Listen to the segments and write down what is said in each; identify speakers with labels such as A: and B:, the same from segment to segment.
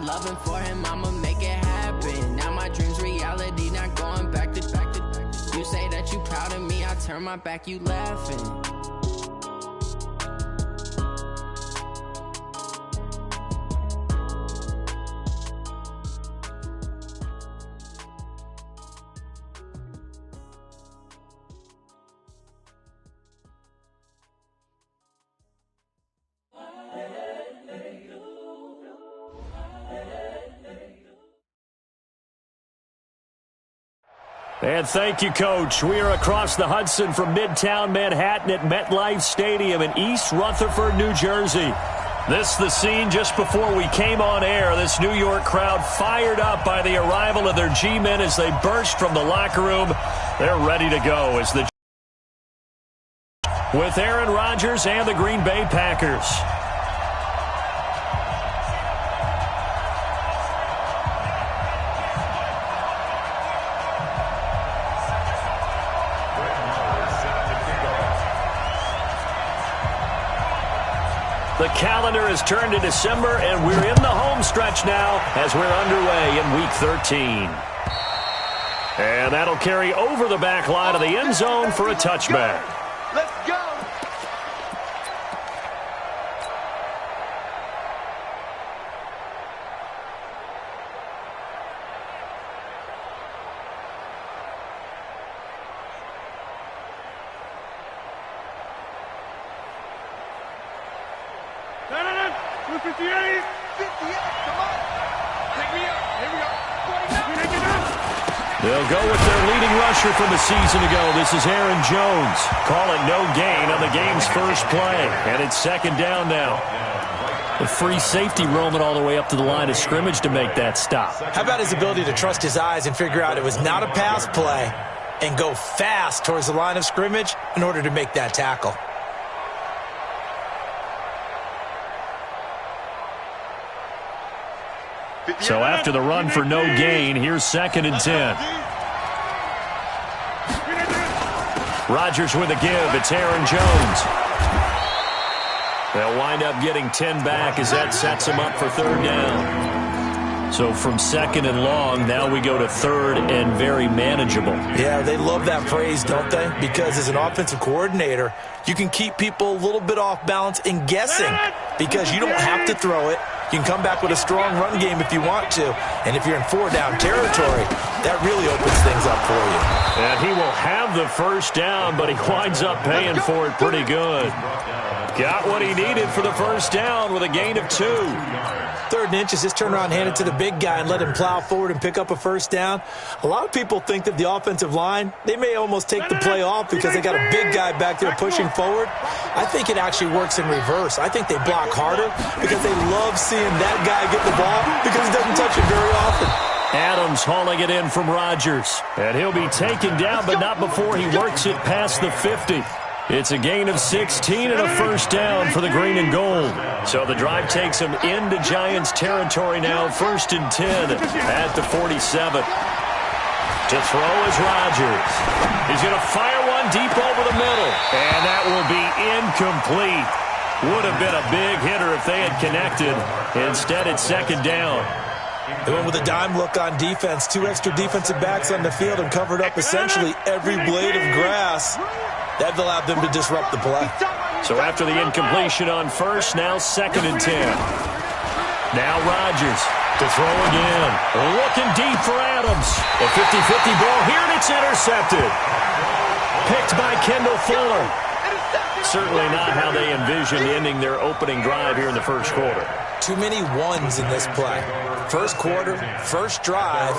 A: loving for him, I'ma make it happen. Now my dreams reality, not going back to. You say that you proud of me, I turn my back, you laughing.
B: And thank you, Coach. We are across the Hudson from Midtown Manhattan at MetLife Stadium in East Rutherford, New Jersey. This the scene just before we came on air. This New York crowd fired up by the arrival of their G-men as they burst from the locker room. They're ready to go as the with Aaron Rodgers and the Green Bay Packers. The calendar has turned to December, and we're in the home stretch now as we're underway in Week 13. And that'll carry over the back line of the end zone for a touchback.
C: Let's go!
B: They'll go with their leading rusher from a season ago. This is Aaron Jones. Call it no gain on the game's first play. And it's second down now. The free safety roaming all the way up to the line of scrimmage to make that stop.
D: How about his ability to trust his eyes and figure out it was not a pass play and go fast towards the line of scrimmage in order to make that tackle?
B: So after the run for no gain, here's 2nd and 10. Rodgers with a give. It's Aaron Jones. They'll wind up getting 10 back as that sets them up for 3rd down. So from 2nd and long, now we go to 3rd and very manageable.
D: Yeah, they love that phrase, don't they? Because as an offensive coordinator, you can keep people a little bit off balance and guessing because you don't have to throw it. You can come back with a strong run game if you want to. And if you're in 4-down territory, that really opens things up for you.
B: And he will have the first down, but he winds up paying for it pretty good. Got what he needed for the first down with a gain of 2.
D: 3rd and inches, just turn around, hand it to the big guy, and let him plow forward and pick up a first down. A lot of people think that the offensive line, they may almost take the play off because they got a big guy back there pushing forward. I think it actually works in reverse. I think they block harder because they love seeing that guy get the ball because he doesn't touch it very often.
B: Adams hauling it in from Rodgers. And he'll be taken down, but not before he works it past the 50. It's a gain of 16 and a first down for the green and gold. So the drive takes him into Giants territory now, 1st and 10 at the 47. To throw is Rodgers. He's going to fire one deep over the middle. And that will be incomplete. Would have been a big hitter if they had connected. Instead, it's 2nd down.
D: They went with a dime look on defense. 2 extra defensive backs on the field and covered up essentially every blade of grass. That allowed them to disrupt the play.
B: So after the incompletion on first, now 2nd and 10. Now Rodgers to throw again. Looking deep for Adams. A 50-50 ball here, and it's intercepted. Picked by Kendall Fuller. Certainly not how they envisioned ending their opening drive here in the first quarter.
D: Too many ones in this play. First quarter, first drive,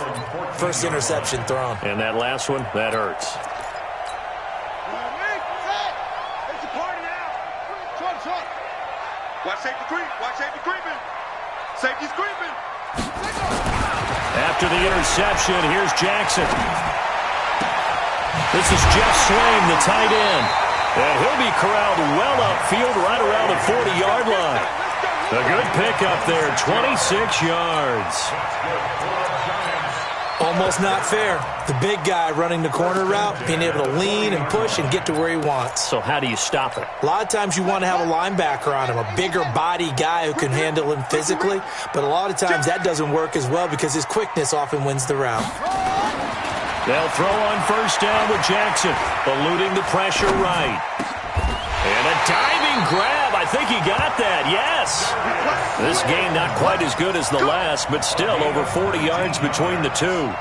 D: first interception thrown.
B: And that last one, that hurts.
C: Watch safety creep. Watch safety creeping. Safety's creeping.
B: After the interception, here's Jackson. This is Jeff Swain, the tight end. And he'll be corralled well upfield right around the 40-yard line. A good pickup there, 26 yards.
D: Almost not fair. The big guy running the corner route, being able to lean and push and get to where he wants.
B: So how do you stop it?
D: A lot of times you want to have a linebacker on him, a bigger body guy who can handle him physically, but a lot of times that doesn't work as well because his quickness often wins the route.
B: They'll throw on first down with Jackson, eluding the pressure right. And a diving grab. I think he got that, yes. This game not quite as good as the last, but still over 40 yards between the two.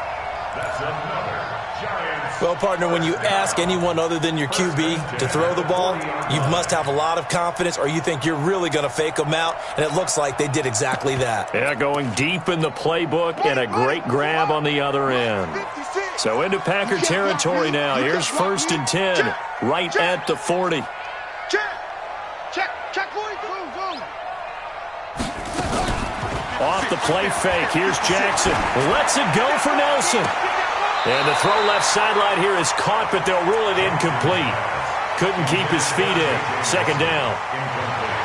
D: Well, partner, when you ask anyone other than your QB to throw the ball, you must have a lot of confidence or you think you're really going to fake them out, and it looks like they did exactly that.
B: Yeah, going deep in the playbook and a great grab on the other end. So into Packer territory now. Here's 1st and 10, right at the 40. Off the play fake, here's Jackson. Lets it go for Nelson. And the throw left sideline here is caught, but they'll rule it incomplete. Couldn't keep his feet in. 2nd down.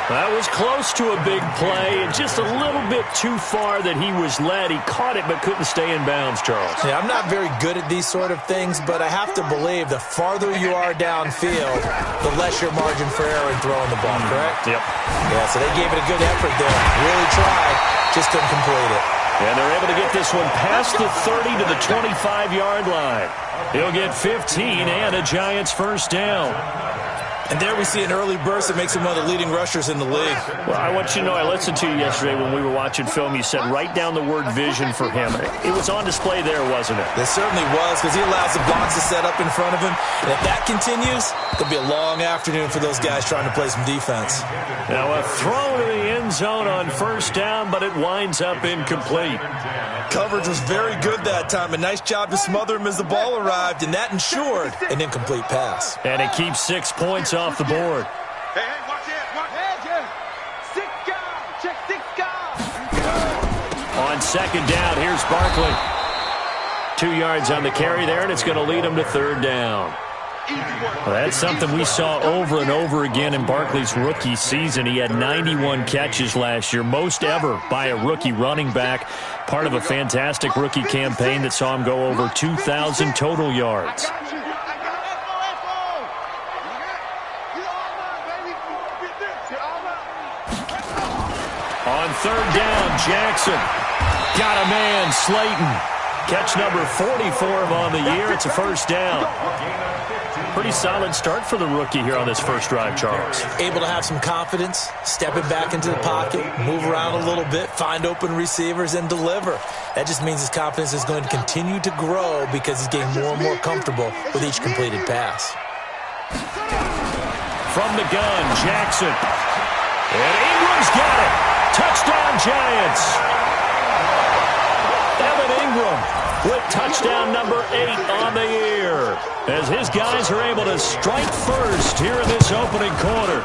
B: That was close to a big play, and just a little bit too far that he was led. He caught it but couldn't stay in bounds, Charles.
D: Yeah, I'm not very good at these sort of things, but I have to believe the farther you are downfield, the less your margin for error in throwing the ball, correct?
B: Yep.
D: Yeah, so they gave it a good effort there. Really tried, just couldn't complete it.
B: And they're able to get this one past the 30 to the 25-yard line. He'll get 15 and a Giants first down.
D: And there we see an early burst that makes him one of the leading rushers in the league.
B: Well, I want you to know, I listened to you yesterday when we were watching film. You said write down the word vision for him. It was on display there, wasn't it?
D: It certainly was, because he allows the blocks to set up in front of him. And if that continues, it'll be a long afternoon for those guys trying to play some defense.
B: Now a throw to the end zone on first down, but it winds up incomplete.
D: Coverage was very good that time. A nice job to smother him as the ball arrived, and that ensured an incomplete pass.
B: And it keeps 6 points off the board.
C: Hey, watch it. Six guys. Check 6 guys.
B: On 2nd down, here's Barkley. 2 yards on the carry there, and it's going to lead him to 3rd down. Well, that's something we saw over and over again in Barkley's rookie season. He had 91 catches last year, most ever by a rookie running back, part of a fantastic rookie campaign that saw him go over 2,000 total yards. On 3rd down, Jackson. Got a man, Slayton. Catch number 44 on the year. It's a first down. Pretty solid start for the rookie here on this first drive, Charles.
D: Able to have some confidence, stepping back into the pocket, move around a little bit, find open receivers, and deliver. That just means his confidence is going to continue to grow because he's getting more and more comfortable with each completed pass.
B: From the gun, Jackson. And Ingram's got it. Touchdown, Giants. Evan Ingram with touchdown number 8 on the year, as his guys are able to strike first here in this opening quarter.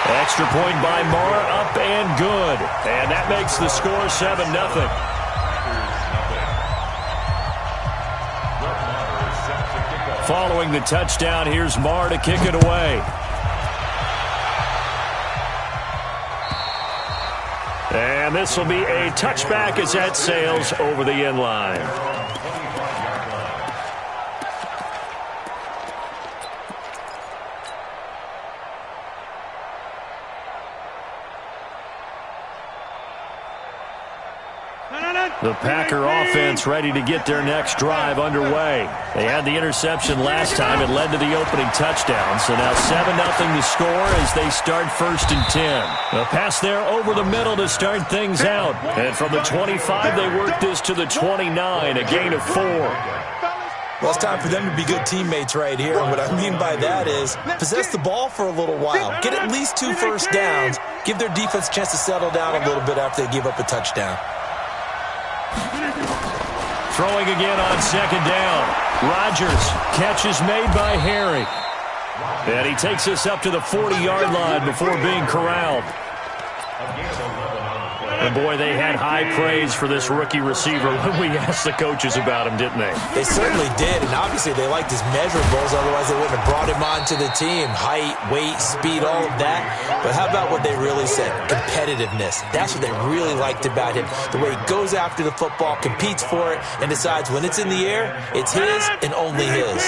B: Extra point by Marr, up and good. And that makes the score 7-0. Following the touchdown, here's Marr to kick it away. And this will be a touchback as that sails over the end line. The Packer offense ready to get their next drive underway. They had the interception last time. It led to the opening touchdown. So now 7-0 the score as they start 1st and 10. A pass there over the middle to start things out. And from the 25, they work this to the 29, a gain of 4.
D: Well, it's time for them to be good teammates right here. And what I mean by that is possess the ball for a little while. Get at least 2 first downs. Give their defense a chance to settle down a little bit after they give up a touchdown.
B: Throwing again on 2nd down. Rodgers. Catch is made by Harry. And he takes us up to the 40-yard line before being corralled. And, boy, they had high praise for this rookie receiver when we asked the coaches about him, didn't they?
D: They certainly did, and obviously they liked his measurables. Otherwise, they wouldn't have brought him onto the team. Height, weight, speed, all of that. But how about what they really said? Competitiveness. That's what they really liked about him. The way he goes after the football, competes for it, and decides when it's in the air, it's his and only his.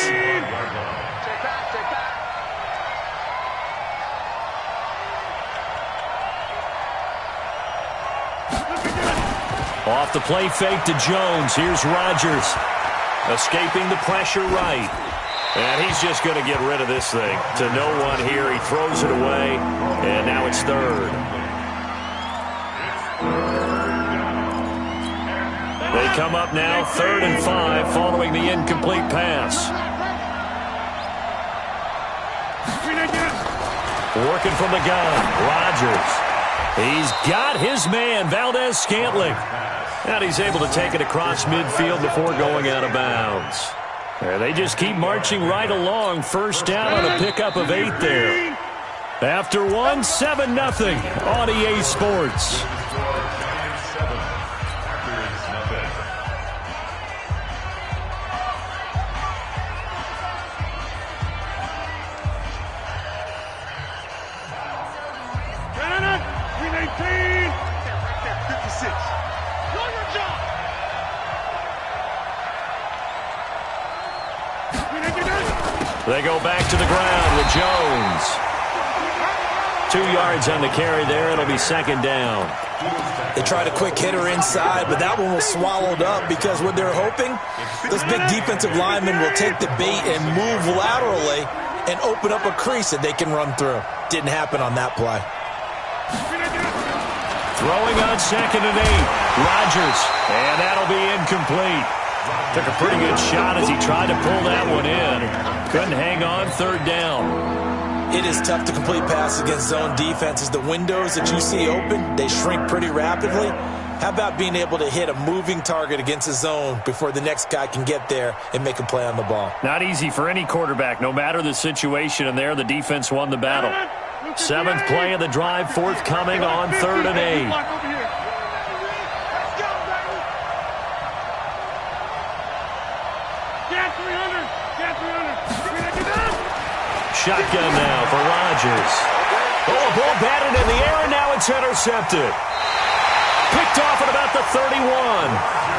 B: Off the play fake to Jones. Here's Rodgers. Escaping the pressure right. And he's just going to get rid of this thing. To no one here. He throws it away. And now it's third. They come up now 3rd and 5 following the incomplete pass. Working from the gun. Rodgers. He's got his man, Valdez-Scantling. And he's able to take it across midfield before going out of bounds. And they just keep marching right along. First down on a pickup of 8 there. After one, 7-0 on EA Sports. They go back to the ground with Jones. 2 yards on the carry there. It'll be 2nd down.
D: They tried a quick hitter inside, but that one was swallowed up because what they're hoping, those big defensive linemen will take the bait and move laterally and open up a crease that they can run through. Didn't happen on that play.
B: Throwing on 2nd and 8. Rodgers, and that'll be incomplete. Took a pretty good shot as he tried to pull that one in. Couldn't hang on. 3rd down.
D: It is tough to complete passes against zone defenses. The windows that you see open, they shrink pretty rapidly. How about being able to hit a moving target against a zone before the next guy can get there and make a play on the ball?
B: Not easy for any quarterback, no matter the situation. And there, the defense won the battle. 7th play of the drive, forthcoming on 3rd and 8. Shotgun now for Rodgers. Oh, a ball batted in the air, and now it's intercepted. Picked off at about the 31.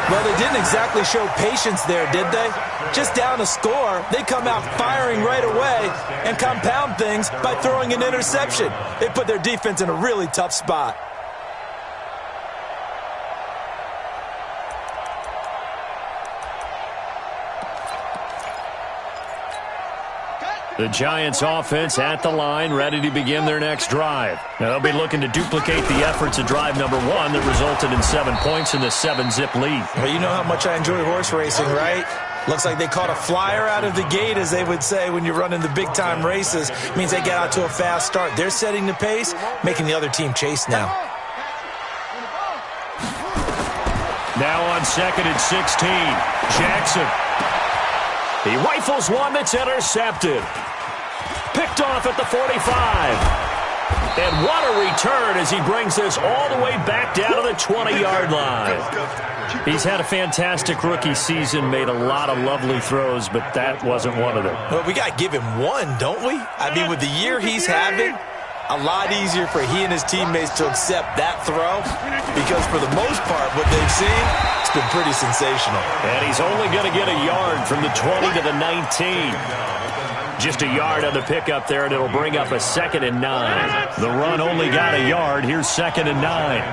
D: Well, they didn't exactly show patience there, did they? Just down a score, they come out firing right away and compound things by throwing an interception. They put their defense in a really tough spot.
B: The Giants offense at the line, ready to begin their next drive. Now they'll be looking to duplicate the efforts of drive number 1 that resulted in 7 points in the 7-zip lead.
D: Well, you know how much I enjoy horse racing, right? Looks like they caught a flyer out of the gate, as they would say when you're running the big-time races. It means they get out to a fast start. They're setting the pace, making the other team chase now.
B: Now on 2nd and 16, Jackson. He rifles one that's intercepted. Picked off at the 45. And what a return as he brings this all the way back down to the 20-yard line. He's had a fantastic rookie season, made a lot of lovely throws, but that wasn't one of them.
D: Well, we got to give him one, don't we? I mean, with the year he's having, a lot easier for he and his teammates to accept that throw because for the most part, what they've seen, it's been pretty sensational.
B: And he's only going to get a yard from the 20 to the 19. Just a yard on the pickup there, and it'll bring up a 2nd and 9. The run only got a yard. Here's 2nd and 9.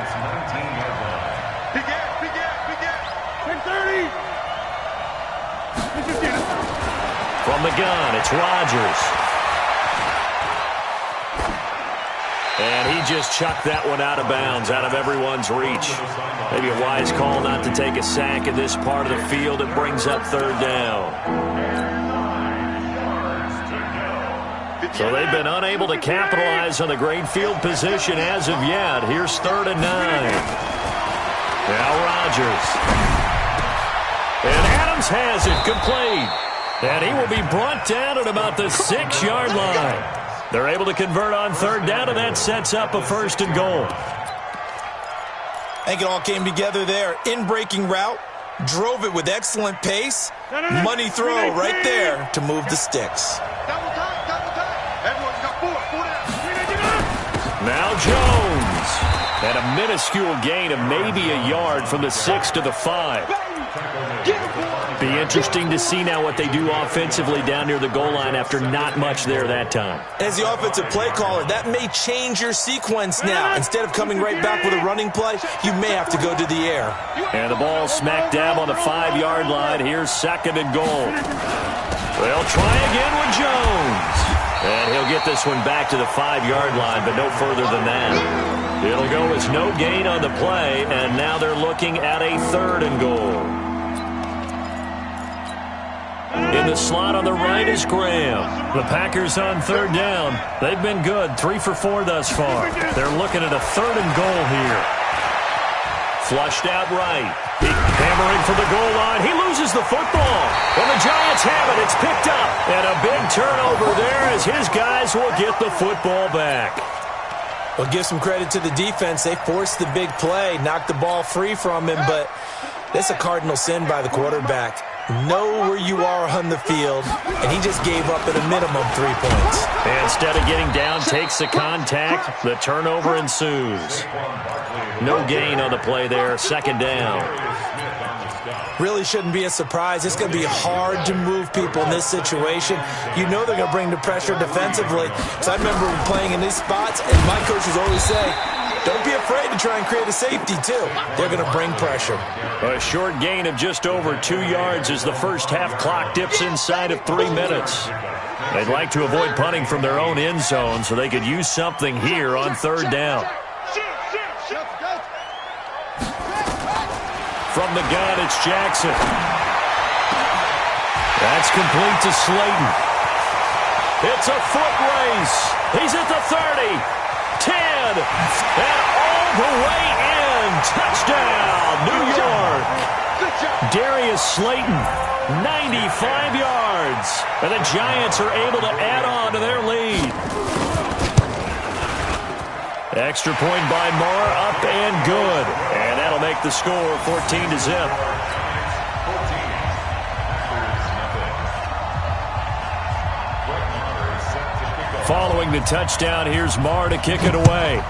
B: From the gun, it's Rodgers. And he just chucked that one out of bounds, out of everyone's reach. Maybe a wise call not to take a sack in this part of the field. It brings up 3rd down. So they've been unable to capitalize on the great field position as of yet. Here's 3rd and 9. Now Rodgers. And Adams has it complete. And he will be brought down at about the 6-yard line. They're able to convert on 3rd down, and that sets up a 1st and goal.
D: I think it all came together there. In-breaking route, drove it with excellent pace. Money throw right there to move the sticks.
C: Double time, double time. Everyone's got four down.
B: Now Jones. And a minuscule gain of maybe a yard from the 6 to the 5. Be interesting to see now what they do offensively down near the goal line after not much there that time.
D: As the offensive play caller, that may change your sequence now. Instead of coming right back with a running play, you may have to go to the air.
B: And the ball smack dab on the 5-yard line. Here's 2nd and goal. They'll try again with Jones. And he'll get this one back to the 5-yard line, but no further than that. It'll go as no gain on the play, and now they're looking at a 3rd and goal. In the slot on the right is Graham. The Packers on 3rd down. They've been good, 3 for 4 thus far. They're looking at a 3rd and goal here. Flushed out right. Hammering for the goal line. He loses the football. And the Giants have it. It's picked up. And a big turnover there as his guys will get the football back.
D: Well, give some credit to the defense. They forced the big play, knocked the ball free from him, but that's a cardinal sin by the quarterback. Know where you are on the field, and he just gave up at a minimum 3 points.
B: And instead of getting down, takes the contact. The turnover ensues. No gain on the play there, 2nd down.
D: Really shouldn't be a surprise. It's going to be hard to move people in this situation. You know they're going to bring the pressure defensively. So I remember playing in these spots, and my coaches always say, don't be afraid to try and create a safety, too. They're going to bring pressure.
B: A short gain of just over 2 yards as the first half clock dips inside of 3 minutes. They'd like to avoid punting from their own end zone so they could use something here on 3rd down. From the gun, it's Jackson. That's complete to Slayton. It's a foot race. He's at the 30, 10, and all the way in. Touchdown, New York. Darius Slayton, 95 yards. And the Giants are able to add on to their lead. Extra point by Marr, up and good. And that'll make the score 14-0. Following the touchdown, here's Marr to kick it away.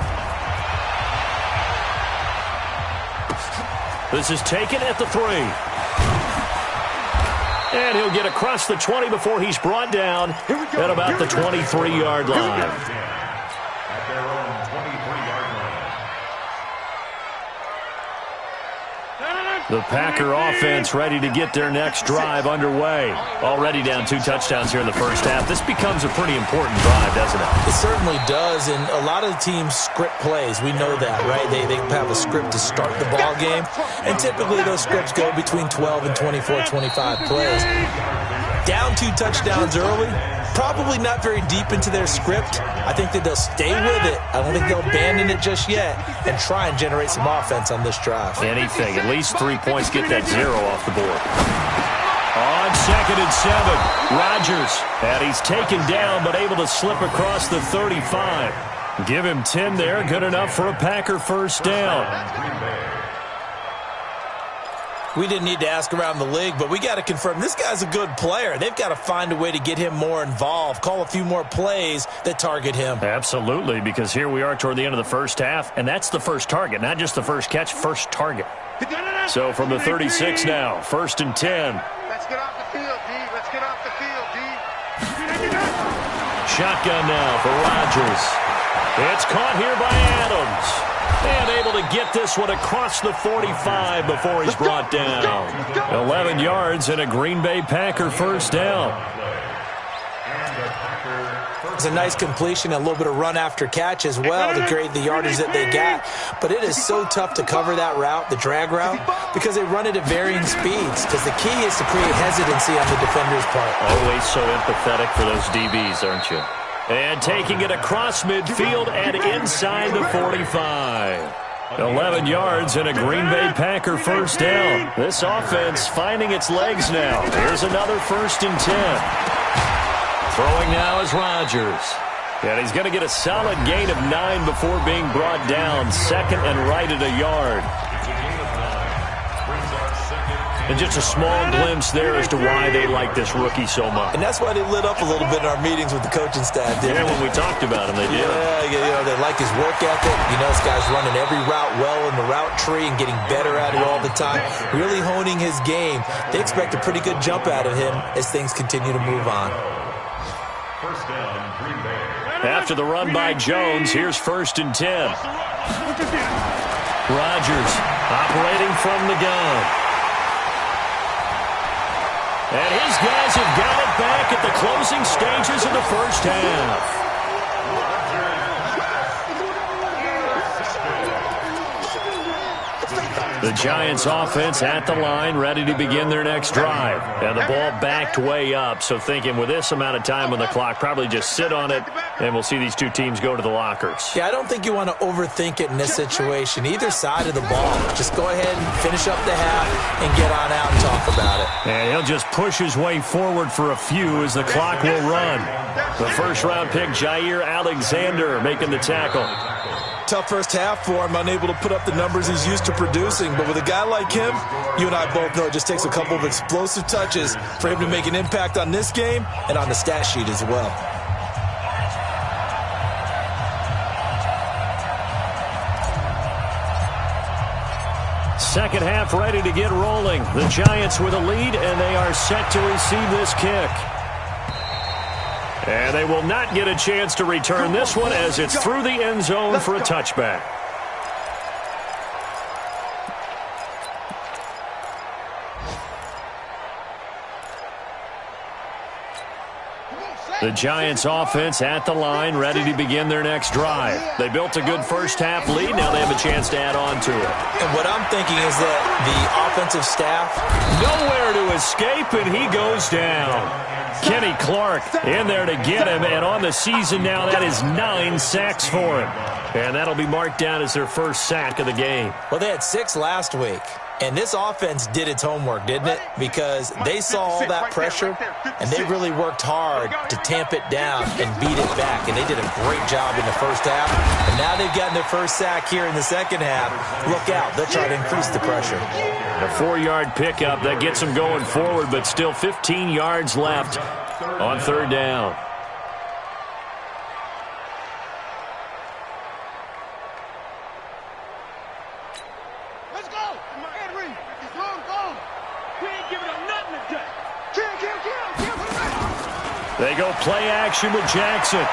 B: This is taken at the 3. And he'll get across the 20 before he's brought down at about the 23-yard line. The Packer offense ready to get their next drive underway. Already down 2 touchdowns here in the first half. This becomes a pretty important drive, doesn't it?
D: It certainly does, and a lot of the teams script plays. We know that, right? They have a script to start the ball game, and typically those scripts go between 12 and 24, 25 plays. Down 2 touchdowns early, probably not very deep into their script. I think that they'll stay with it. I don't think they'll abandon it just yet and try and generate some offense on this drive.
B: Anything. At least 3 points. Get that 0 off the board. On 2nd and 7, Rodgers. And he's taken down but able to slip across the 35. Give him 10 there. Good enough for a Packer first down.
D: We didn't need to ask around the league, but we got to confirm this guy's a good player. They've got to find a way to get him more involved, call a few more plays that target him.
B: Absolutely, because here we are toward the end of the first half, and that's the first target, not just the first catch, first target. So from the 36 now, 1st and 10.
C: Let's get off the field, D. Let's get off the field, D.
B: Shotgun now for Rodgers. It's caught here by Adams. And able to get this one across the 45 before he's brought down. 11 yards and a Green Bay Packer first down.
D: It's a nice completion, a little bit of run after catch as well to create the yardage that they got. But it is so tough to cover that route, the drag route, because they run it at varying speeds. Because the key is to create hesitancy on the defender's part.
B: Always so empathetic for those DBs, aren't you? And taking it across midfield and inside the 45. 11 yards and a Green Bay Packer first down. This offense finding its legs now. Here's another 1st and 10. Throwing now is Rodgers. And he's going to get a solid gain of 9 before being brought down. Second and right at a yard. And just a small glimpse there as to why they like this rookie so much.
D: And that's why they lit up a little bit in our meetings with the coaching staff, didn't they?
B: When we talked about him, they did.
D: Yeah, they like his work ethic. This guy's running every route well in the route tree and getting better at it all the time, really honing his game. They expect a pretty good jump out of him as things continue to move on.
B: After the run by Jones, here's 1st and 10. Rodgers operating from the gun. And his guys have got it back at the closing stages of the first half. The Giants offense at the line, ready to begin their next drive. And the ball backed way up, so thinking with this amount of time on the clock, probably just sit on it, and we'll see these two teams go to the lockers.
D: Yeah, I don't think you want to overthink it in this situation. Either side of the ball, just go ahead and finish up the half and get on out and talk about it.
B: And he'll just push his way forward for a few as the clock will run. The first-round pick, Jair Alexander, making the tackle.
D: Tough first half for him, unable to put up the numbers he's used to producing. But with a guy like him, you and I both know it just takes a couple of explosive touches for him to make an impact on this game and on the stat sheet as well.
B: Second half ready to get rolling. The Giants with a lead, and they are set to receive this kick. And they will not get a chance to return this one as it's through the end zone for a touchback. The Giants offense at the line, ready to begin their next drive. They built a good first half lead. Now they have a chance to add on to it.
D: And what I'm thinking is that the offensive staff,
B: nowhere to escape, and he goes down. Kenny Clark in there to get him, and on the season now, that is 9 sacks for him. And that'll be marked down as their first sack of the game.
D: Well, they had 6 last week. And this offense did its homework, didn't it? Because they saw all that pressure, and they really worked hard to tamp it down and beat it back. And they did a great job in the first half. And now they've gotten their first sack here in the second half. Look out. They'll try to increase the pressure.
B: A 4-yard pickup that gets them going forward, but still 15 yards left on third down. They go play action with Jackson.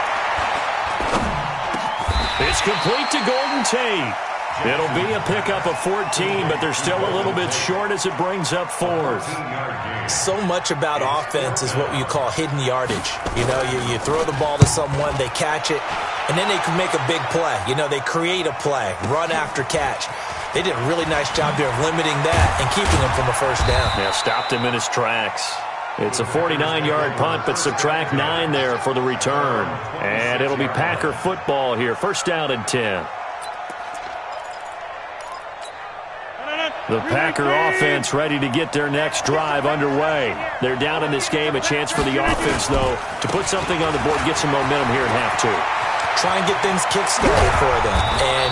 B: It's complete to Golden Tate. It'll be a pickup of 14, but they're still a little bit short as it brings up 4th.
D: So much about offense is what you call hidden yardage. You throw the ball to someone, they catch it, and then they can make a big play. They create a play, run after catch. They did a really nice job there of limiting that and keeping him from a first down.
B: Yeah, stopped him in his tracks. It's a 49-yard punt, but subtract 9 there for the return. And it'll be Packer football here. First down and 10. The Packer offense ready to get their next drive underway. They're down in this game. A chance for the offense, though, to put something on the board, get some momentum here in half 2.
D: Try and get things kick-started for them. And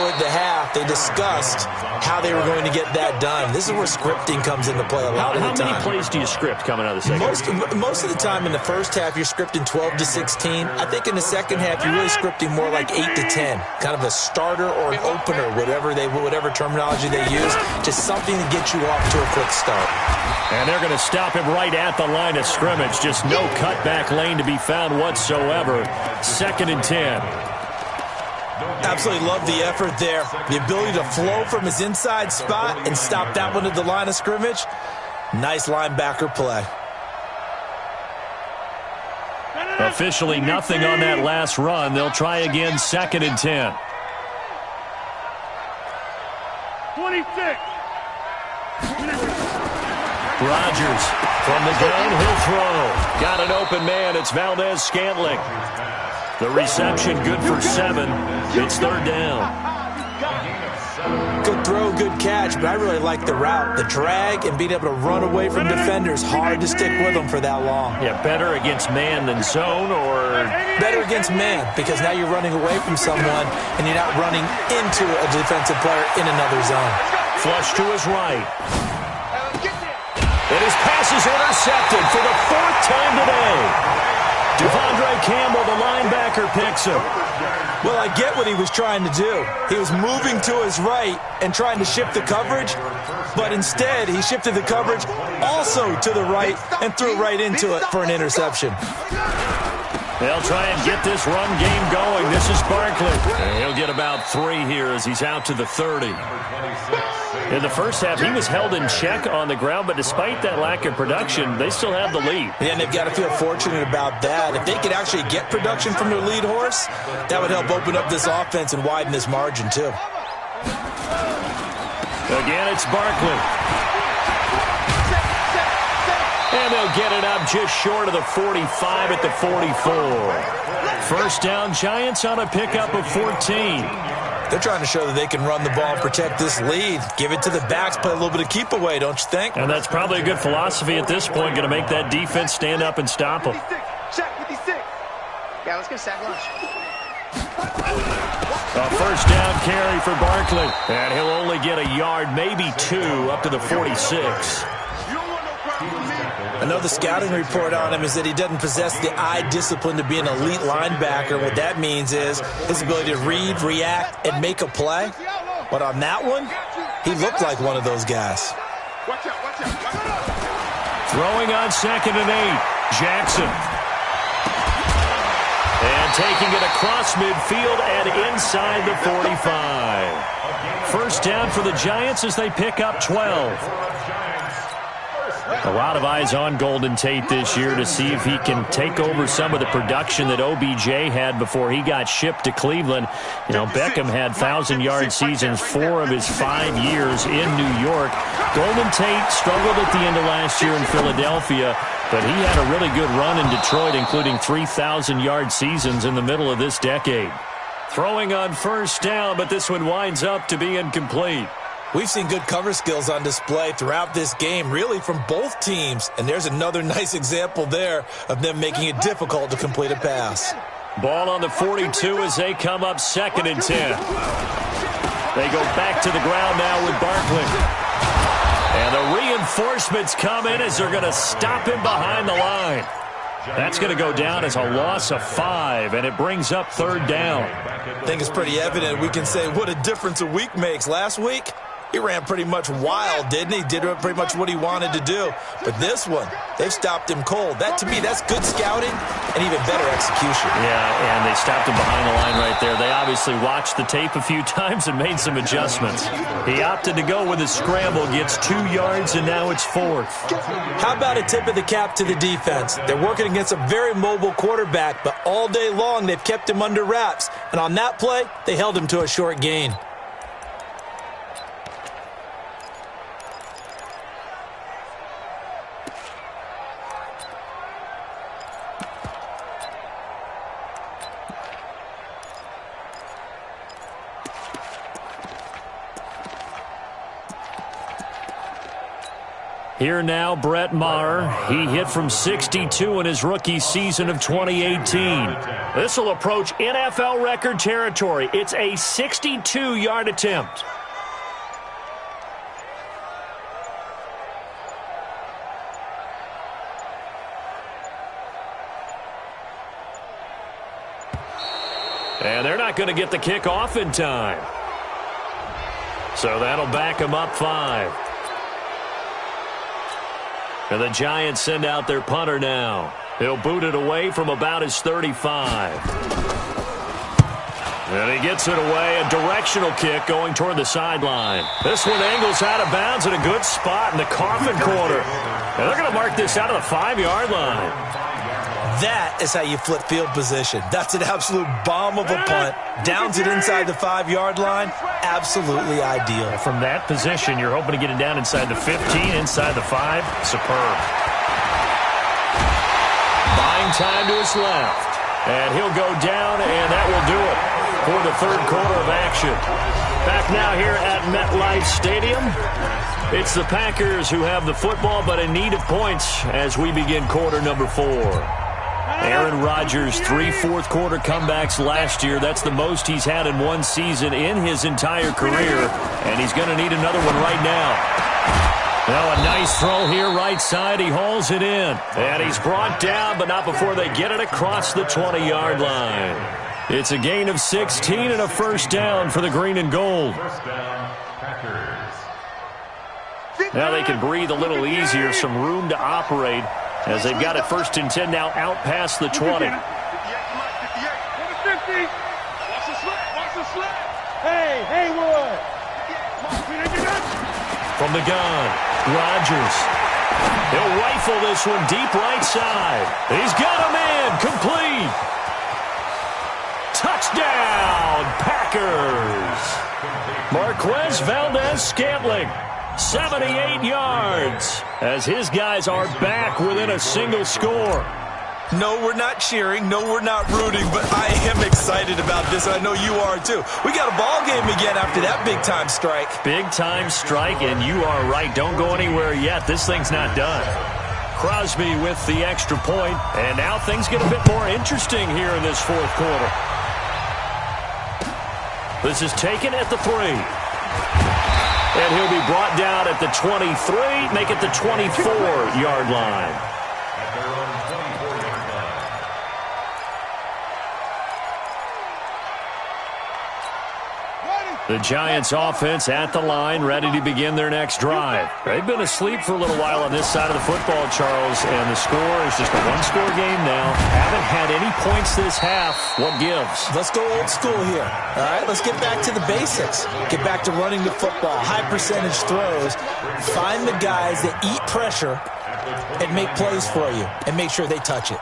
D: at the half, they discussed how they were going to get that done. This is where scripting comes into play a lot of the time.
B: How many plays do you script coming out of the second?
D: Most of the time in the first half, you're scripting 12 to 16. I think in the second half, you're really scripting more like 8 to 10. Kind of a starter or an opener, whatever terminology they use. Just something to get you off to a quick start.
B: And they're going to stop him right at the line of scrimmage. Just no cutback lane to be found whatsoever. 2nd and 10.
D: Absolutely love the effort there. The ability to flow from his inside spot and stop that one at the line of scrimmage. Nice linebacker play.
B: Officially nothing on that last run. They'll try again, 2nd and 10.
C: 26.
B: Rodgers from the gun, he'll throw. Got an open man. It's Valdez-Scantling. The reception good for 7. It's third down.
D: Good throw, good catch, but I really like the route. The drag and being able to run away from defenders, hard to stick with them for that long.
B: Yeah, better against man than zone, or?
D: Better against man, because now you're running away from someone and you're not running into a defensive player in another zone.
B: Flush to his right. And his pass is intercepted for the 4th time today. Devondre Campbell, the linebacker, picks him.
D: Well, I get what he was trying to do. He was moving to his right and trying to shift the coverage, but instead he shifted the coverage also to the right and threw right into it for an interception.
B: They'll try and get this run game going. This is Barkley. And he'll get about 3 here as he's out to the 30. In the first half, he was held in check on the ground, but despite that lack of production, they still have the lead.
D: Yeah, and they've got to feel fortunate about that. If they could actually get production from their lead horse, that would help open up this offense and widen this margin, too.
B: Again, it's Barkley. And they'll get it up just short of the 45 at the 44. First down, Giants on a pickup of 14.
D: They're trying to show that they can run the ball and protect this lead. Give it to the backs, play a little bit of keep away, don't you think?
B: And that's probably a good philosophy at this point, going to make that defense stand up and stop them.
C: Check 56.
E: Yeah, let's get sack lunch.
B: A first down carry for Barkley. And he'll only get a yard, maybe 2, up to the 46.
D: I know the scouting report on him is that he doesn't possess the eye discipline to be an elite linebacker. What that means is his ability to read, react, and make a play. But on that one, he looked like one of those guys.
B: Throwing on 2nd and 8, Jackson. And taking it across midfield and inside the 45. First down for the Giants as they pick up 12. A lot of eyes on Golden Tate this year to see if he can take over some of the production that OBJ had before he got shipped to Cleveland. You know, Beckham had 1,000-yard seasons 4 of his 5 years in New York. Golden Tate struggled at the end of last year in Philadelphia, but he had a really good run in Detroit, including 3,000-yard seasons in the middle of this decade. Throwing on first down, but this one winds up to be incomplete.
D: We've seen good cover skills on display throughout this game, really from both teams. And there's another nice example there of them making it difficult to complete a pass.
B: Ball on the 42 as they come up 2nd and 10. They go back to the ground now with Barkley. And the reinforcements come in as they're going to stop him behind the line. That's going to go down as a loss of 5, and it brings up 3rd down.
D: I think it's pretty evident. We can say what a difference a week makes. Last week, he ran pretty much wild, didn't he? Did pretty much what he wanted to do. But this one, they've stopped him cold. That, to me, that's good scouting and even better execution.
B: Yeah, and they stopped him behind the line right there. They obviously watched the tape a few times and made some adjustments. He opted to go with a scramble, gets 2 yards, and now it's 4th.
D: How about a tip of the cap to the defense? They're working against a very mobile quarterback, but all day long they've kept him under wraps. And on that play, they held him to a short gain.
B: Here now, Brett Maher. He hit from 62 in his rookie season of 2018. This will approach NFL record territory. It's a 62-yard attempt. And they're not going to get the kick off in time. So that'll back them up 5. And the Giants send out their punter now. He'll boot it away from about his 35. And he gets it away, a directional kick going toward the sideline. This one angles out of bounds in a good spot in the coffin corner. And they're going to mark this out of the 5-yard line.
D: That is how you flip field position. That's an absolute bomb of a punt. Downs it inside the 5-yard line. Absolutely ideal.
B: From that position, you're hoping to get it down inside the 15, inside the 5. Superb. Buying time to his left. And he'll go down, and that will do it for the third quarter of action. Back now here at MetLife Stadium. It's the Packers who have the football, but in need of points as we begin quarter number 4. Aaron Rodgers, 3 fourth-quarter comebacks last year. That's the most he's had in one season in his entire career, and he's going to need another one right now. Now a nice throw here right side. He hauls it in. And he's brought down, but not before they get it across the 20-yard line. It's a gain of 16 and a first down for the green and gold. Now they can breathe a little easier, some room to operate as they've got it 1st and 10 now out past the 20.
C: Hey, Haywood!
B: From the gun, Rodgers. He'll rifle this one deep right side. He's got him in, complete. Touchdown, Packers. Marquez Valdez-Scantling, 78 yards, as his guys are back within a single score.
D: No, we're not cheering. No, we're not rooting, but I am excited about this, and I know you are too. We got a ball game again after that big-time strike.
B: Big-time strike, and you are right. Don't go anywhere yet. This thing's not done. Crosby with the extra point, and now things get a bit more interesting here in this fourth quarter. This is taken at the 3. And he'll be brought down at the 23, make it the 24-yard line. The Giants offense at the line, ready to begin their next drive. They've been asleep for a little while on this side of the football, Charles, and the score is just a one-score game now. Haven't had any points this half. What gives?
D: Let's go old school here. All right, let's get back to the basics. Get back to running the football, high-percentage throws. Find the guys that eat pressure and make plays for you, and make sure they touch it.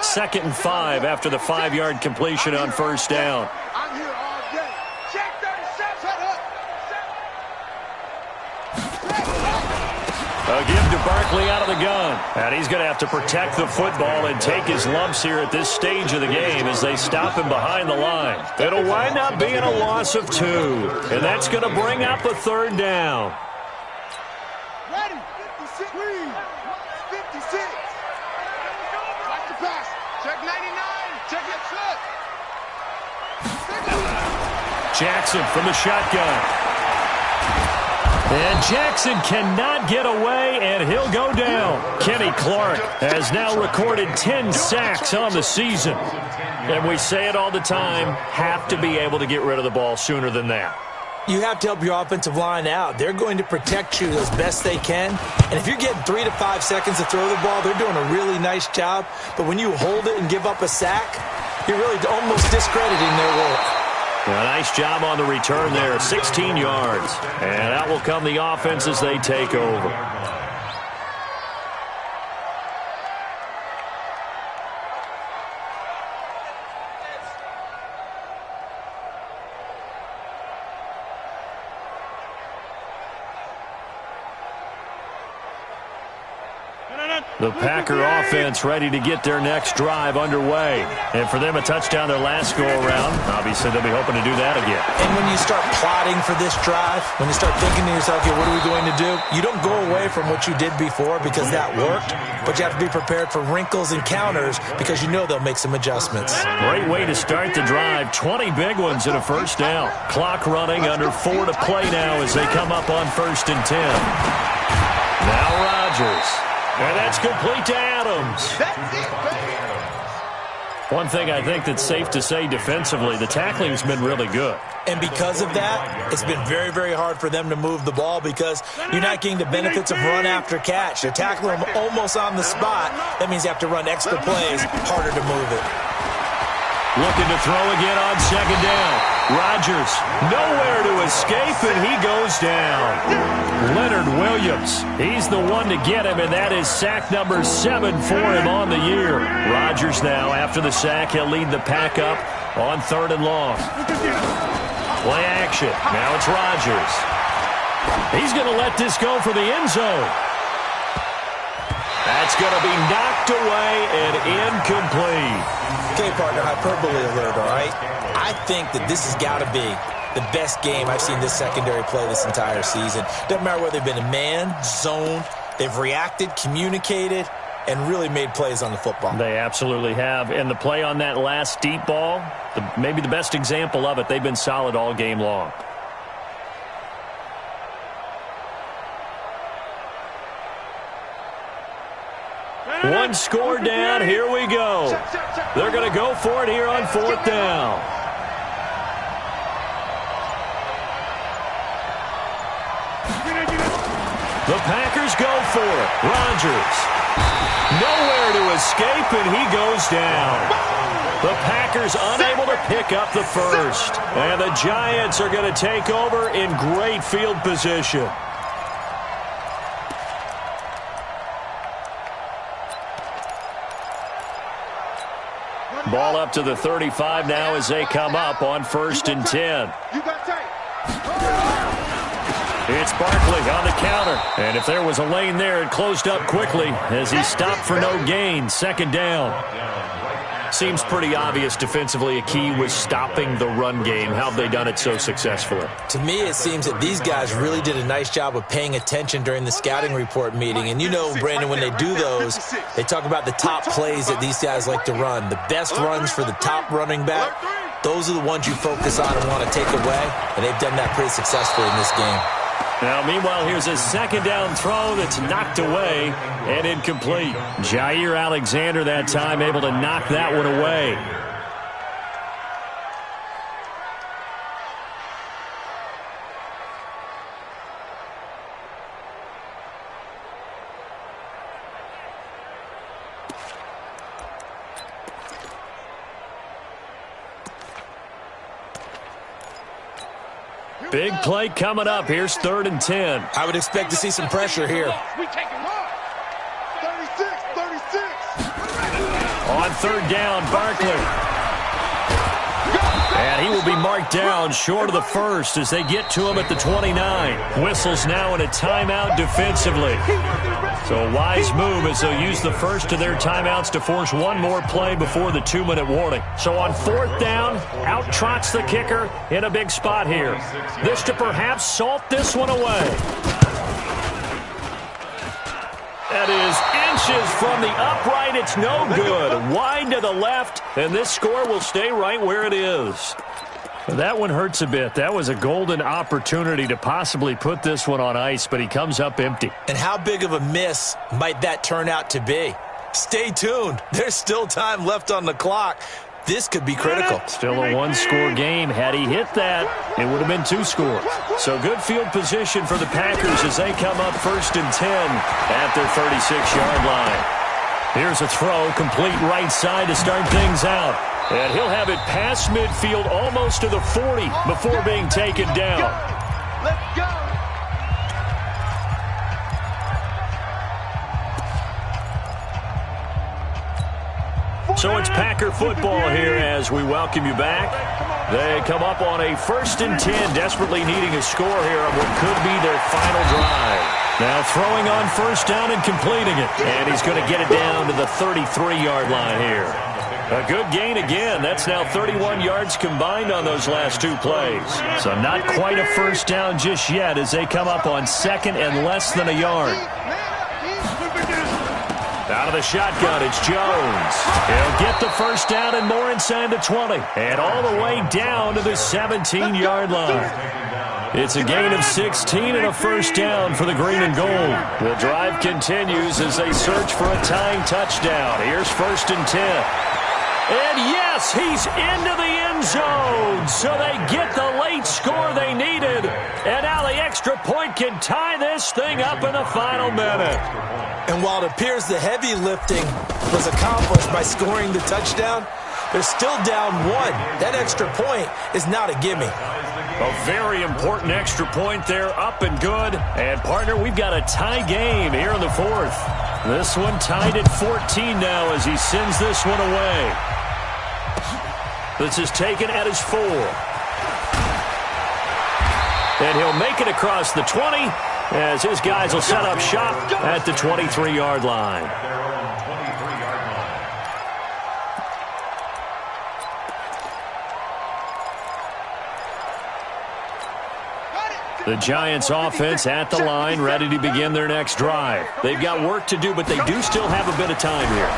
B: 2nd and 5 after the 5-yard completion on first down. A give to Barkley out of the gun. And he's going to have to protect the football and take his lumps here at this stage of the game as they stop him behind the line. It'll wind up being a loss of 2. And that's going to bring up a 3rd down.
C: Ready, 56. 56. Watch the pass. Check 99. Check that foot.
B: Jackson from the shotgun. And Jackson cannot get away, and he'll go down. Kenny Clark has now recorded 10 sacks on the season. And we say it all the time, have to be able to get rid of the ball sooner than that.
D: You have to help your offensive line out. They're going to protect you as best they can. And if you're getting 3 to 5 seconds to throw the ball, they're doing a really nice job. But when you hold it and give up a sack, you're really almost discrediting their work.
B: A nice job on the return there, 16 yards. And out will come the offense as they take over. The Packer offense ready to get their next drive underway. And for them, a touchdown their last go-around. Obviously, they'll be hoping to do that again.
D: And when you start plotting for this drive, when you start thinking to yourself, okay, what are we going to do? You don't go away from what you did before because that worked, but you have to be prepared for wrinkles and counters because you know they'll make some adjustments.
B: Great way to start the drive. 20 big ones and a first down. Clock running, under 4 to play now as they come up on 1st and 10. Now Rodgers. And that's complete to Adams. One thing I think that's safe to say defensively, the tackling's been really good.
D: And because of that, it's been very, very hard for them to move the ball because you're not getting the benefits of run after catch. They're tackling them almost on the spot. That means you have to run extra plays, harder to move it.
B: Looking to throw again on 2nd down. Rodgers, nowhere to escape, and he goes down. Leonard Williams, he's the one to get him, and that is sack number 7 for him on the year. Rodgers now, after the sack, he'll lead the pack up on 3rd and long. Play action. Now it's Rodgers. He's going to let this go for the end zone. That's going to be knocked away and incomplete.
D: Okay, partner, hyperbole alert, all right? I think that this has got to be the best game I've seen this secondary play this entire season. Doesn't matter whether they've been a man, zone, they've reacted, communicated, and really made plays on the football.
B: They absolutely have. And the play on that last deep ball, maybe the best example of it, they've been solid all game long. One score down. Here we go. They're going to go for it here on 4th down. The Packers go for it. Rodgers. Nowhere to escape, and he goes down. The Packers unable to pick up the first. And the Giants are going to take over in great field position. Ball up to the 35 now as they come up on 1st and 10. It's Barkley on the counter. And if there was a lane there, it closed up quickly as he stopped for no gain. 2nd down. Seems pretty obvious defensively a key was stopping the run game. How have they done it so successfully?
D: To me, it seems that these guys really did a nice job of paying attention during the scouting report meeting. And you know, Brandon, when they do those, they talk about the top plays that these guys like to run. The best runs for the top running back, those are the ones you focus on and want to take away. And they've done that pretty successfully in this game.
B: Now, meanwhile, here's a 2nd down throw that's knocked away and incomplete. Jair Alexander that time able to knock that one away. Big play coming up. Here's 3rd and 10.
D: I would expect to see some pressure here.
C: We take him up. 36.
B: On 3rd down, Barkley. And he will be marked down short of the first as they get to him at the 29. Whistles now in a timeout defensively. So a wise move as they'll use the first of their timeouts to force one more play before the 2-minute warning. So on 4th down, out trots the kicker in a big spot here. This to perhaps salt this one away. That is inches from the upright. It's no good. Wide to the left, and this score will stay right where it is. That one hurts a bit. That was a golden opportunity to possibly put this one on ice, but he comes up empty.
D: And how big of a miss might that turn out to be? Stay tuned. There's still time left on the clock. This could be critical.
B: Still a one-score game. Had he hit that, it would have been 2 scores. So good field position for the Packers as they come up 1st and 10 at their 36-yard line. Here's a throw, complete right side to start things out. And he'll have it past midfield almost to the 40 before being taken down.
C: Let's go.
B: So it's Packer football here as we welcome you back. They come up on a 1st and 10, desperately needing a score here on what could be their final drive. Now throwing on 1st down and completing it. And he's going to get it down to the 33-yard line here. A good gain again. That's now 31 yards combined on those last 2 plays. So not quite a 1st down just yet as they come up on 2nd and less than a yard. Out of the shotgun, it's Jones. He'll get the 1st down and more inside the 20. And all the way down to the 17-yard line. It's a gain of 16 and a 1st down for the green and gold. The drive continues as they search for a tying touchdown. Here's 1st and 10. And yes, he's into the end zone. So they get the late score they needed. And now the extra point can tie this thing up in the final minute.
D: And while it appears the heavy lifting was accomplished by scoring the touchdown, they're still down 1. That extra point is not a gimme.
B: A very important extra point there, up and good. And, partner, we've got a tie game here in the 4th. This one tied at 14 now as he sends this one away. This is taken at his 4. And he'll make it across the 20 as his guys will set up shop at the 23-yard line. The Giants offense at the line, ready to begin their next drive. They've got work to do, but they do still have a bit of time here.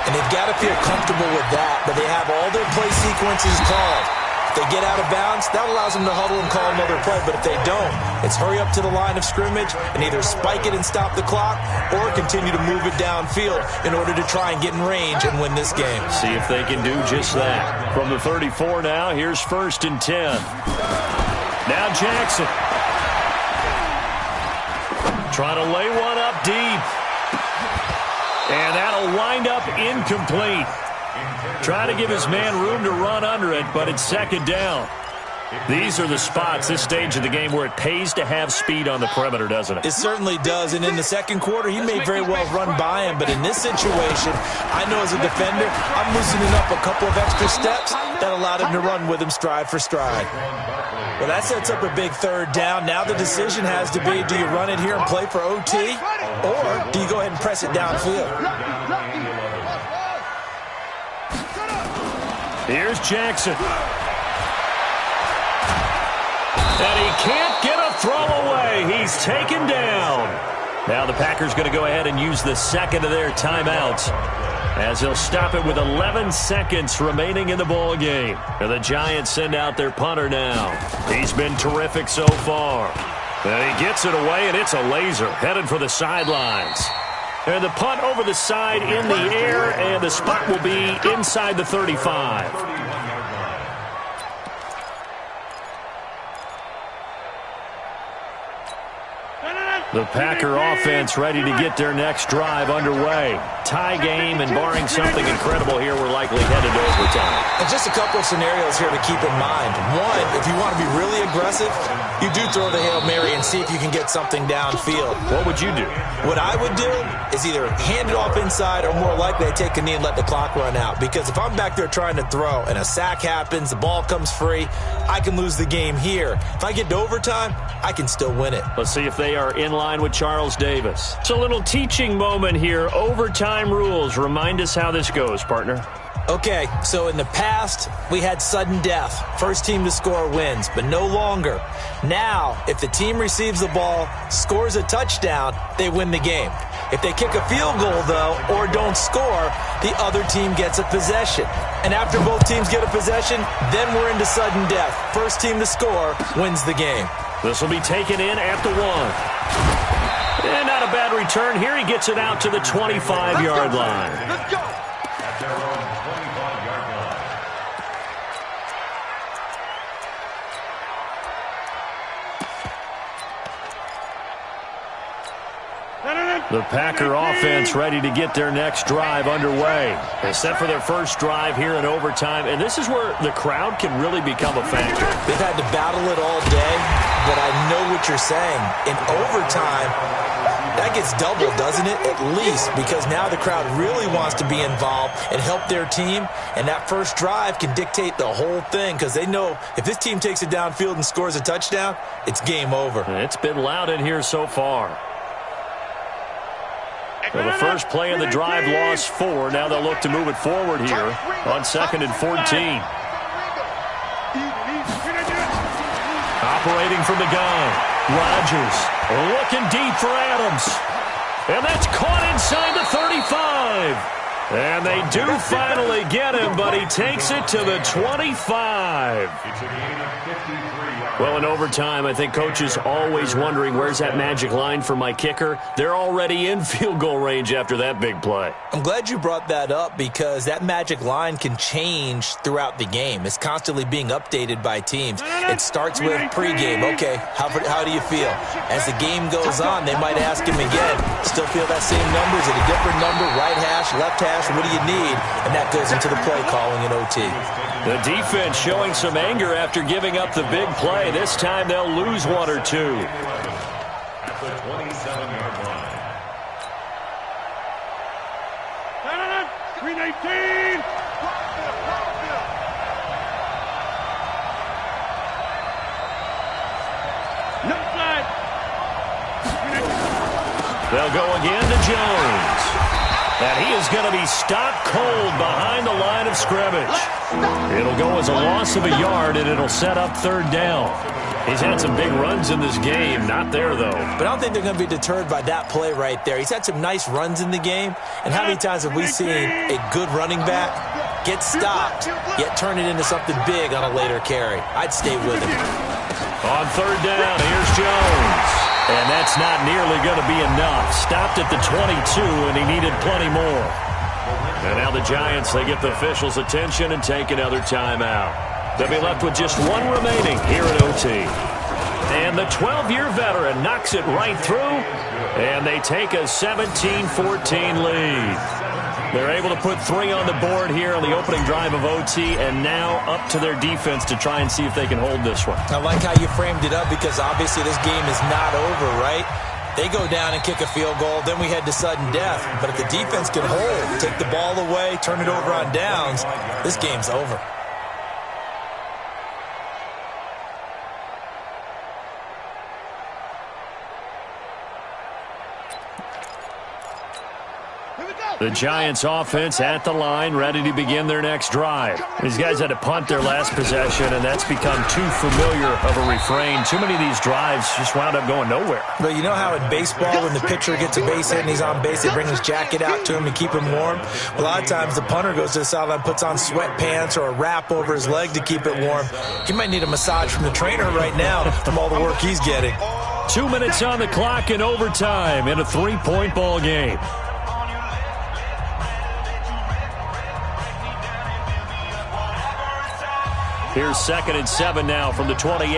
D: And they've got to feel comfortable with that, but they have all their play sequences called. If they get out of bounds, that allows them to huddle and call another play, but if they don't, it's hurry up to the line of scrimmage and either spike it and stop the clock or continue to move it downfield in order to try and get in range and win this game.
B: See if they can do just that. From the 34 now, here's 1st and 10. Now Jackson. Trying to lay one up deep. And that'll wind up incomplete. Trying to give his man room to run under it, but it's 2nd down. These are the spots, this stage of the game, where it pays to have speed on the perimeter, doesn't it?
D: It certainly does, and in the second quarter, he may very well run by him, but in this situation, I know as a defender, I'm loosening up a couple of extra steps that allowed him to run with him stride for stride. Well, that sets up a big 3rd down. Now the decision has to be, do you run it here and play for OT, or do you go ahead and press it downfield?
B: Here's Jackson. And he can't get a throw away. He's taken down. Now the Packers going to go ahead and use the 2nd of their timeouts, as they'll stop it with 11 seconds remaining in the ball game. And the Giants send out their punter now. He's been terrific so far. And he gets it away, and it's a laser headed for the sidelines. And the punt over the side in the air, and the spot will be inside the 35. The Packer offense ready to get their next drive underway. Tie game, and barring something incredible here, we're likely headed to overtime.
D: And just a couple of scenarios here to keep in mind. One, if you want to be really aggressive, you do throw the Hail Mary and see if you can get something downfield.
B: What would you do?
D: What I would do is either hand it off inside or more likely I take a knee and let the clock run out. Because if I'm back there trying to throw and a sack happens, the ball comes free, I can lose the game here. If I get to overtime, I can still win it.
B: Let's see if they are in line with Charles Davis. It's a little teaching moment here. Overtime rules. Remind us how this goes, partner.
D: Okay, so in the past, we had sudden death. First team to score wins, but no longer. Now, if the team receives the ball, scores a touchdown, they win the game. If they kick a field goal, though, or don't score, the other team gets a possession. And after both teams get a possession, then we're into sudden death. First team to score wins the game.
B: This will be taken in at the 1. And not a bad return here. He gets it out to the 25-yard line.
C: Let's go.
B: The Packer offense ready to get their next drive underway. They're set for their first drive here in overtime, and this is where the crowd can really become a factor.
D: They've had to battle it all day, but I know what you're saying. In overtime, that gets doubled, doesn't it? At least, because now the crowd really wants to be involved and help their team, and that first drive can dictate the whole thing because they know if this team takes it downfield and scores a touchdown, it's game over.
B: It's been loud in here so far. Well, the first play of the drive lost 4. Now they'll look to move it forward here on 2nd and 14. Operating from the gun, Rodgers looking deep for Adams. And that's caught inside the 35. And they do finally get him, but he takes it to the 25. Well, in overtime, I think coaches always wondering, where's that magic line for my kicker? They're already in field goal range after that big play.
D: I'm glad you brought that up because that magic line can change throughout the game. It's constantly being updated by teams. It starts with pregame. Okay, how do you feel? As the game goes on, they might ask him again. Still feel that same number? Is it a different number? Right hash, left hash? What do you need? And that goes into the play calling in OT.
B: The defense showing some anger after giving up the big play. This time they'll lose 1 or 2.
C: At the 27-yard line. 319. No flag.
B: They'll go again to Jones. And he is going to be stopped cold behind the line of scrimmage. It'll go as a loss of a yard, and it'll set up 3rd down. He's had some big runs in this game. Not there, though.
D: But I don't think they're going to be deterred by that play right there. He's had some nice runs in the game. And how many times have we seen a good running back get stopped, yet turn it into something big on a later carry? I'd stay with him.
B: On third down, here's Jones. And that's not nearly going to be enough. Stopped at the 22, and he needed plenty more. And now the Giants, they get the officials' attention and take another timeout. They'll be left with just one remaining here at OT. And the 12-year veteran knocks it right through, and they take a 17-14 lead. They're able to put 3 on the board here on the opening drive of OT, and now up to their defense to try and see if they can hold this one.
D: I like how you framed it up because obviously this game is not over, right? They go down and kick a field goal, then we head to sudden death. But if the defense can hold, take the ball away, turn it over on downs, this game's over.
B: The Giants offense at the line, ready to begin their next drive. These guys had to punt their last possession, and that's become too familiar of a refrain. Too many of these drives just wound up going nowhere.
D: But you know how in baseball, when the pitcher gets a base hit and he's on base, they bring his jacket out to him to keep him warm? A lot of times the punter goes to the sideline, puts on sweatpants or a wrap over his leg to keep it warm. He might need a massage from the trainer right now from all the work he's getting.
B: 2 minutes on the clock in overtime in a 3-point ball game. Here's 2nd and 7 now from the 28.
C: 56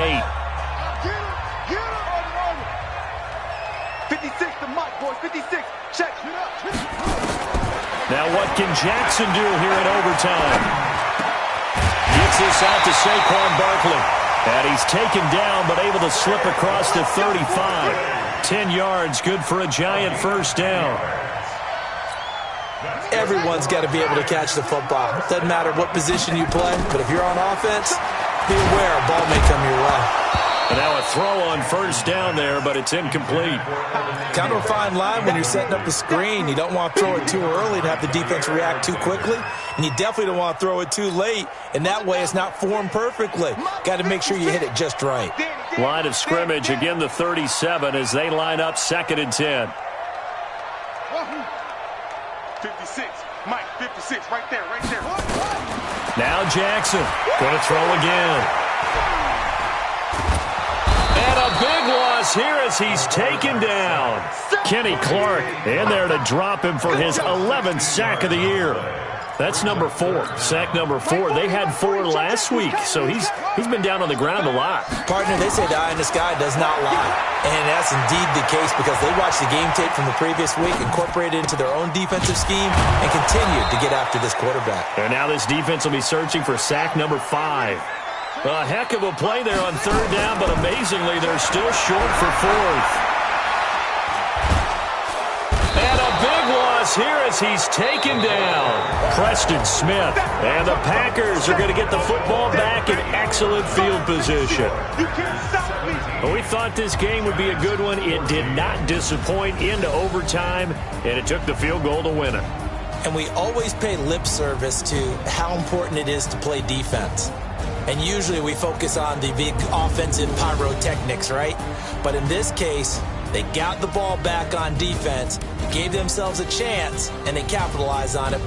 C: to Mike, boys. 56. Check.
B: Now what can Jackson do here in overtime? Gets this out to Saquon Barkley. And he's taken down but able to slip across the 35. 10 yards, good for a Giant first down.
D: Everyone's got to be able to catch the football. Doesn't matter what position you play, but if you're on offense, be aware a ball may come your way.
B: And now a throw on first down there, but it's incomplete.
D: Kind of a fine line when you're setting up the screen. You don't want to throw it too early to have the defense react too quickly, and you definitely don't want to throw it too late, and that way it's not formed perfectly. Got to make sure you hit it just right.
B: Line of scrimmage, again the 37 as they line up 2nd and 10.
C: 56. Mike, 56. Right there.
B: Now Jackson going to throw again. And a big loss here as he's taken down. Kenny Clark in there to drop him for his 11th sack of the year. That's number 4. Sack number 4. They had 4 last week, so he's been down on the ground a lot.
D: Partner, they say the eye in the sky does not lie. And that's indeed the case because they watched the game tape from the previous week, incorporated it into their own defensive scheme, and continued to get after this quarterback.
B: And now this defense will be searching for sack number 5. A heck of a play there on 3rd down, but amazingly, they're still short for 4th. And a big loss here as he's taken down. Preston Smith. And the Packers are going to get the football back in excellent field position. We thought this game would be a good one. It did not disappoint into overtime, and it took the field goal to win it.
D: And we always pay lip service to how important it is to play defense. And usually we focus on the big offensive pyrotechnics, right? But in this case, they got the ball back on defense, gave themselves a chance, and they capitalized on it